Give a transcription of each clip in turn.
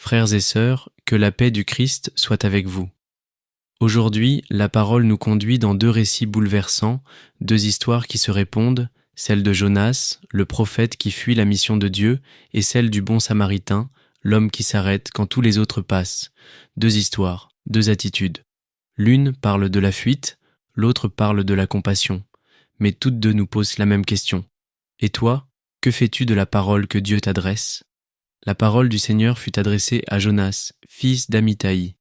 Frères et sœurs, que la paix du Christ soit avec vous. Aujourd'hui, la parole nous conduit dans deux récits bouleversants, deux histoires qui se répondent, celle de Jonas, le prophète qui fuit la mission de Dieu, et celle du bon Samaritain, l'homme qui s'arrête quand tous les autres passent. Deux histoires, deux attitudes. L'une parle de la fuite, l'autre parle de la compassion. Mais toutes deux nous posent la même question. Et toi, que fais-tu de la parole que Dieu t'adresse ? La parole du Seigneur fut adressée à Jonas, fils d'Amittai.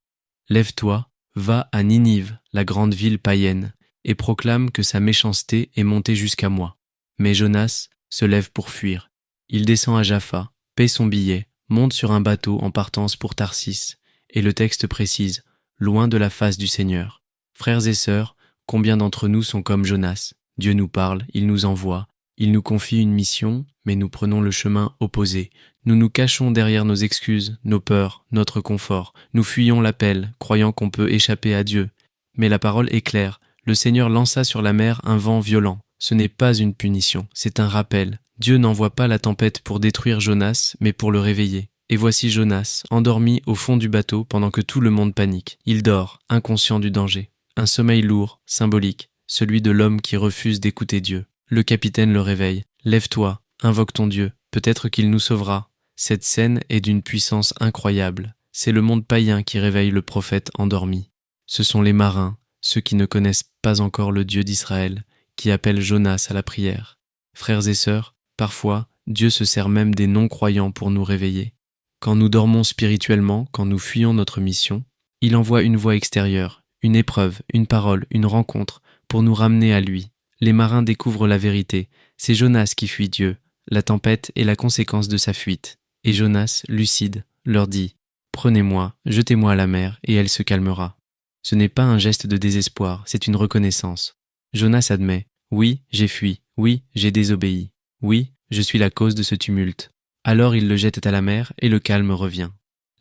Lève-toi, va à Ninive, la grande ville païenne, et proclame que sa méchanceté est montée jusqu'à moi. Mais Jonas se lève pour fuir. Il descend à Jaffa, paie son billet, monte sur un bateau en partance pour Tarsis, et le texte précise, loin de la face du Seigneur. Frères et sœurs, combien d'entre nous sont comme Jonas ? Dieu nous parle, il nous envoie, il nous confie une mission, mais nous prenons le chemin opposé. Nous nous cachons derrière nos excuses, nos peurs, notre confort. Nous fuyons l'appel, croyant qu'on peut échapper à Dieu. Mais la parole est claire. Le Seigneur lança sur la mer un vent violent. Ce n'est pas une punition, c'est un rappel. Dieu n'envoie pas la tempête pour détruire Jonas, mais pour le réveiller. Et voici Jonas, endormi au fond du bateau pendant que tout le monde panique. Il dort, inconscient du danger. Un sommeil lourd, symbolique, celui de l'homme qui refuse d'écouter Dieu. Le capitaine le réveille. « Lève-toi, invoque ton Dieu, peut-être qu'il nous sauvera. » Cette scène est d'une puissance incroyable. C'est le monde païen qui réveille le prophète endormi. Ce sont les marins, ceux qui ne connaissent pas encore le Dieu d'Israël, qui appellent Jonas à la prière. Frères et sœurs, parfois, Dieu se sert même des non-croyants pour nous réveiller. Quand nous dormons spirituellement, quand nous fuyons notre mission, il envoie une voix extérieure, une épreuve, une parole, une rencontre, pour nous ramener à lui. Les marins découvrent la vérité. C'est Jonas qui fuit Dieu. La tempête est la conséquence de sa fuite. Et Jonas, lucide, leur dit « Prenez-moi, jetez-moi à la mer, et elle se calmera. » Ce n'est pas un geste de désespoir, c'est une reconnaissance. Jonas admet « Oui, j'ai fui. Oui, j'ai désobéi. Oui, je suis la cause de ce tumulte. » Alors il le jette à la mer, et le calme revient.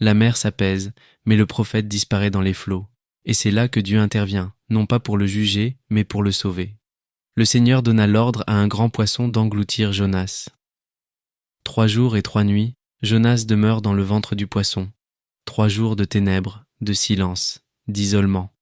La mer s'apaise, mais le prophète disparaît dans les flots. Et c'est là que Dieu intervient, non pas pour le juger, mais pour le sauver. Le Seigneur donna l'ordre à un grand poisson d'engloutir Jonas. 3 jours et 3 nuits, Jonas demeure dans le ventre du poisson. 3 jours de ténèbres, de silence, d'isolement.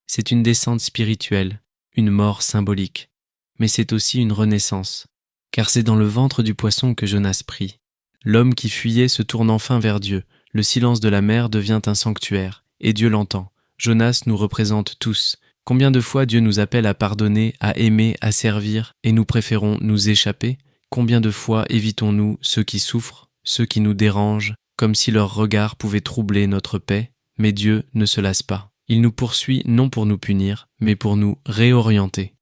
C'est une descente spirituelle, une mort symbolique, mais c'est aussi une renaissance, car c'est dans le ventre du poisson que Jonas prie. L'homme qui fuyait se tourne enfin vers Dieu, le silence de la mer devient un sanctuaire, et Dieu l'entend. Jonas nous représente tous. Combien de fois Dieu nous appelle à pardonner, à aimer, à servir, et nous préférons nous échapper ? Combien de fois évitons-nous ceux qui souffrent, ceux qui nous dérangent, comme si leur regard pouvait troubler notre paix ? Mais Dieu ne se lasse pas. Il nous poursuit non pour nous punir, mais pour nous réorienter.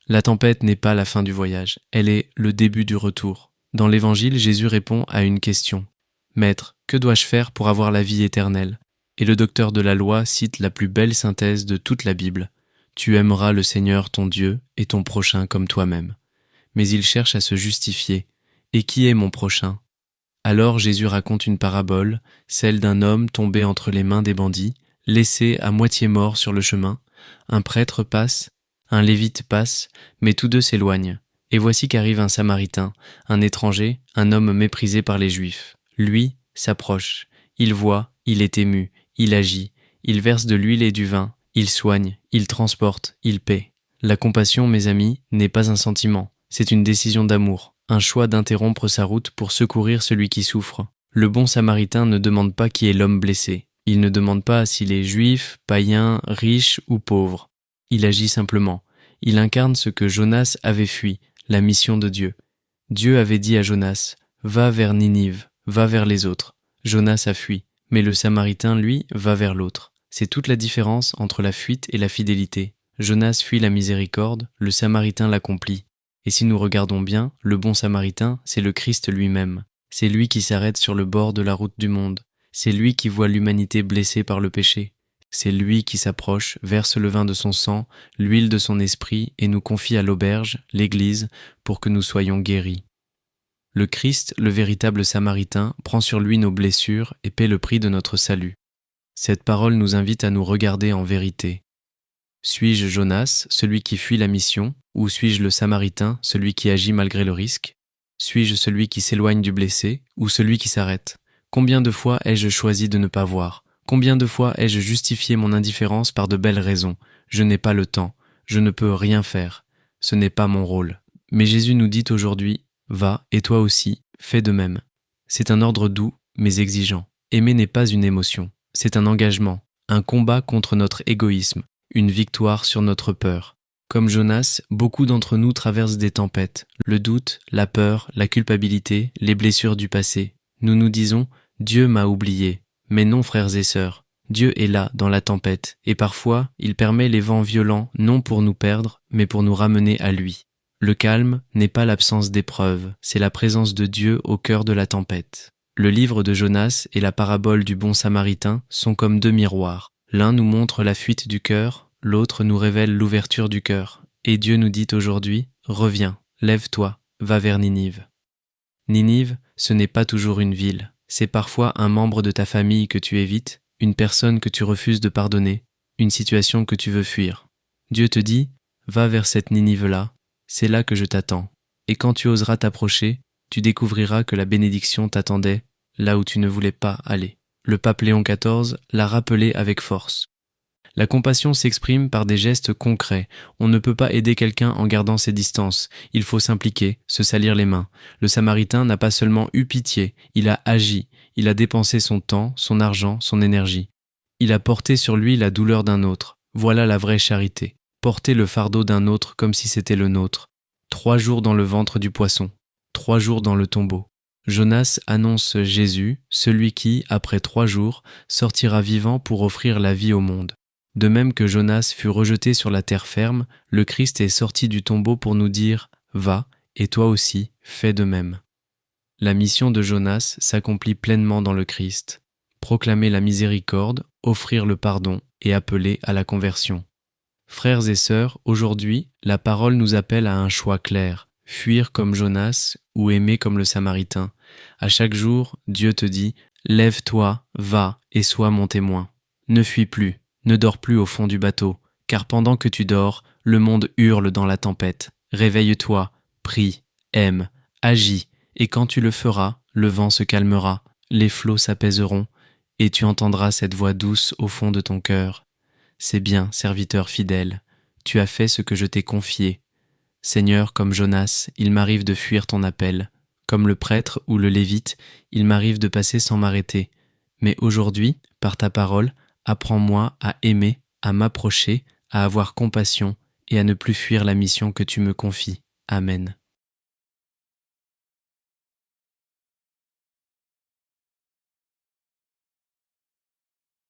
La tempête n'est pas la fin du voyage, elle est le début du retour. Dans l'Évangile, Jésus répond à une question. « Maître, que dois-je faire pour avoir la vie éternelle ?» Et le docteur de la loi cite la plus belle synthèse de toute la Bible. « Tu aimeras le Seigneur ton Dieu et ton prochain comme toi-même. » Mais il cherche à se justifier. « Et qui est mon prochain ?» Alors Jésus raconte une parabole, celle d'un homme tombé entre les mains des bandits, laissé à moitié mort sur le chemin. Un prêtre passe, un lévite passe, mais tous deux s'éloignent. Et voici qu'arrive un Samaritain, un étranger, un homme méprisé par les Juifs. Lui s'approche, il voit, il est ému, il agit, il verse de l'huile et du vin, il soigne, il transporte, il paie. La compassion, mes amis, n'est pas un sentiment, c'est une décision d'amour, un choix d'interrompre sa route pour secourir celui qui souffre. Le bon Samaritain ne demande pas qui est l'homme blessé, il ne demande pas s'il est juif, païen, riche ou pauvre. Il agit simplement, il incarne ce que Jonas avait fui, la mission de Dieu. Dieu avait dit à Jonas, « Va vers Ninive, va vers les autres ». Jonas a fui. Mais le Samaritain, lui, va vers l'autre. C'est toute la différence entre la fuite et la fidélité. Jonas fuit la miséricorde, le Samaritain l'accomplit. Et si nous regardons bien, le bon Samaritain, c'est le Christ lui-même. C'est lui qui s'arrête sur le bord de la route du monde. C'est lui qui voit l'humanité blessée par le péché. C'est lui qui s'approche, verse le vin de son sang, l'huile de son esprit et nous confie à l'auberge, l'Église, pour que nous soyons guéris. Le Christ, le véritable Samaritain, prend sur lui nos blessures et paie le prix de notre salut. Cette parole nous invite à nous regarder en vérité. Suis-je Jonas, celui qui fuit la mission, ou suis-je le Samaritain, celui qui agit malgré le risque ? Suis-je celui qui s'éloigne du blessé, ou celui qui s'arrête ? Combien de fois ai-je choisi de ne pas voir? Combien de fois ai-je justifié mon indifférence par de belles raisons? Je n'ai pas le temps, je ne peux rien faire, ce n'est pas mon rôle. Mais Jésus nous dit aujourd'hui, va, et toi aussi, fais de même. C'est un ordre doux, mais exigeant. Aimer n'est pas une émotion, c'est un engagement, un combat contre notre égoïsme, une victoire sur notre peur. Comme Jonas, beaucoup d'entre nous traversent des tempêtes, le doute, la peur, la culpabilité, les blessures du passé. Nous nous disons « Dieu m'a oublié ». Mais non, frères et sœurs, Dieu est là dans la tempête, et parfois il permet les vents violents non pour nous perdre, mais pour nous ramener à lui. Le calme n'est pas l'absence d'épreuves, c'est la présence de Dieu au cœur de la tempête. Le livre de Jonas et la parabole du bon samaritain sont comme deux miroirs. L'un nous montre la fuite du cœur, l'autre nous révèle l'ouverture du cœur. Et Dieu nous dit aujourd'hui, reviens, lève-toi, va vers Ninive. Ninive, ce n'est pas toujours une ville. C'est parfois un membre de ta famille que tu évites, une personne que tu refuses de pardonner, une situation que tu veux fuir. Dieu te dit, va vers cette Ninive-là, c'est là que je t'attends. Et quand tu oseras t'approcher, tu découvriras que la bénédiction t'attendait là où tu ne voulais pas aller. Le pape Léon XIV l'a rappelé avec force. La compassion s'exprime par des gestes concrets. On ne peut pas aider quelqu'un en gardant ses distances. Il faut s'impliquer, se salir les mains. Le Samaritain n'a pas seulement eu pitié, il a agi. Il a dépensé son temps, son argent, son énergie. Il a porté sur lui la douleur d'un autre. Voilà la vraie charité. Porter le fardeau d'un autre comme si c'était le nôtre. 3 jours dans le ventre du poisson. 3 jours dans le tombeau. Jonas annonce Jésus, celui qui, après 3 jours, sortira vivant pour offrir la vie au monde. De même que Jonas fut rejeté sur la terre ferme, le Christ est sorti du tombeau pour nous dire « Va, et toi aussi, fais de même ». La mission de Jonas s'accomplit pleinement dans le Christ. Proclamer la miséricorde, offrir le pardon et appeler à la conversion. Frères et sœurs, aujourd'hui, la parole nous appelle à un choix clair, fuir comme Jonas ou aimer comme le Samaritain. À chaque jour, Dieu te dit « Lève-toi, va et sois mon témoin. Ne fuis plus. Ne dors plus au fond du bateau, car pendant que tu dors, le monde hurle dans la tempête. Réveille-toi, prie, aime, agis, et quand tu le feras, le vent se calmera, les flots s'apaiseront, et tu entendras cette voix douce au fond de ton cœur. C'est bien, serviteur fidèle, tu as fait ce que je t'ai confié. Seigneur, comme Jonas, il m'arrive de fuir ton appel. Comme le prêtre ou le lévite, il m'arrive de passer sans m'arrêter. Mais aujourd'hui, par ta parole, apprends-moi à aimer, à m'approcher, à avoir compassion et à ne plus fuir la mission que tu me confies. Amen.